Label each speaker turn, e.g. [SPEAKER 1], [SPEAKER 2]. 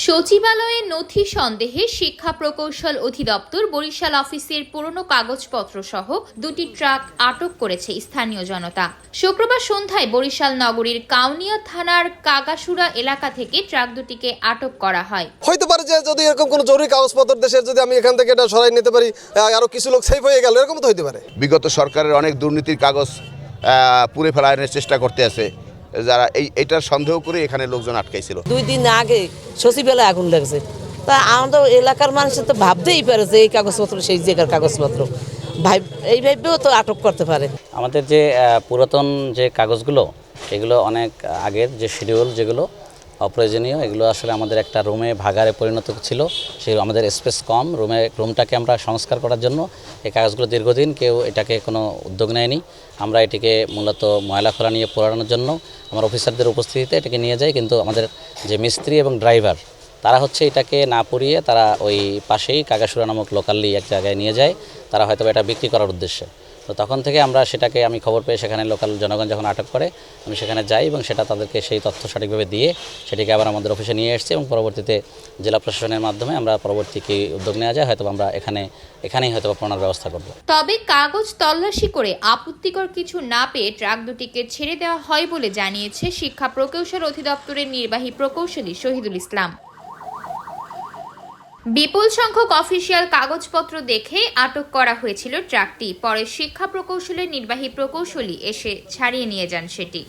[SPEAKER 1] সচিবালয়ে নথি সন্দেহে শিক্ষা প্রকৌশল অধিদপ্তর বরিশাল অফিসের পুরনো কাগজপত্র সহ দুটি ট্রাক আটক করেছে স্থানীয় জনতা। শুক্রবার সন্ধ্যায় বরিশাল নগরীর কাউনিয়া থানার কাগাসুরা এলাকা থেকে ট্রাক দুটিকে আটক করা হয়।
[SPEAKER 2] হইতে পারে যে যদি এরকম কোনো জরুরি কাগজপত্র দেশের যদি আমি এখান থেকে এটা সরাই নিতে পারি, আরো কিছু লোক সেফ হয়ে গেল, এরকম তো হইতে পারে।
[SPEAKER 3] বিগত সরকারের অনেক দুর্নীতির কাগজ পুড়ে ফেলানোর চেষ্টা করতে আছে, যারা এইটার সন্দেহ করে এখানে লোকজন আটকাইছিল।
[SPEAKER 4] 2 দিন আগে সচিবালয়ে আগুন লাগছে, তা আমাদের এলাকার মানুষ তো ভাবতেই পারে যে এই কাগজপত্র সেই জায়গার কাগজপত্র, এইভাবেও তো আটক করতে পারে।
[SPEAKER 5] আমাদের যে পুরাতন যে কাগজগুলো, এগুলো অনেক আগের যে শিডিউল, যেগুলো অপ্রয়োজনীয়, এগুলো আসলে আমাদের একটা রুমে ভাগারে পরিণত ছিল। সেই আমাদের স্পেস কম, রুমটাকে আমরা সংস্কার করার জন্য এই কাগজগুলো দীর্ঘদিন কেউ এটাকে কোনো উদ্যোগ নেয়নি। আমরা এটিকে মূলত ময়লা খোলা নিয়ে পোড়ানোর জন্য আমার অফিসারদের উপস্থিতিতে এটাকে নিয়ে যাই, কিন্তু আমাদের যে মিস্ত্রি এবং ড্রাইভার তারা এটাকে না পুড়িয়ে তারা ওই পাশেই কাগাসুরা নামক লোকালি এক জায়গায় নিয়ে যায়, তারা হয়তো এটা বিক্রি করার উদ্দেশ্যে। তো তখন থেকে আমরা সেটাকে, আমি খবর পেয়ে সেখানে লোকাল জনগণ যখন আটক করে আমি সেখানে যাই এবং সেটা তাদেরকে সেই তথ্য সঠিকভাবে দিয়ে সেটিকে আবার আমাদের অফিসে নিয়ে এসেছি এবং পরবর্তীতে জেলা প্রশাসনের মাধ্যমে আমরা পরবর্তী কি উদ্যোগ নেওয়া যায় হয়তো আমরা এখানেই হয়তো পুনর ব্যবস্থা করব।
[SPEAKER 1] তবে কাগজ তল্লাশি করে আপত্তিকর কিছু না পেয়ে ট্রাক দুটিকে ছেড়ে দেওয়া হয় বলে জানিয়েছে শিক্ষা প্রকৌশল অধিদপ্তরের নির্বাহী প্রকৌশলী শহীদুল ইসলাম। বিপুল সংখ্যক অফিসিয়াল কাগজপত্র দেখে আটক করা হয়েছিল ট্রাকটি। পরে শিক্ষা প্রকৌশলের নির্বাহী প্রকৌশলী এসে ছাড়িয়ে নিয়ে যান সেটি।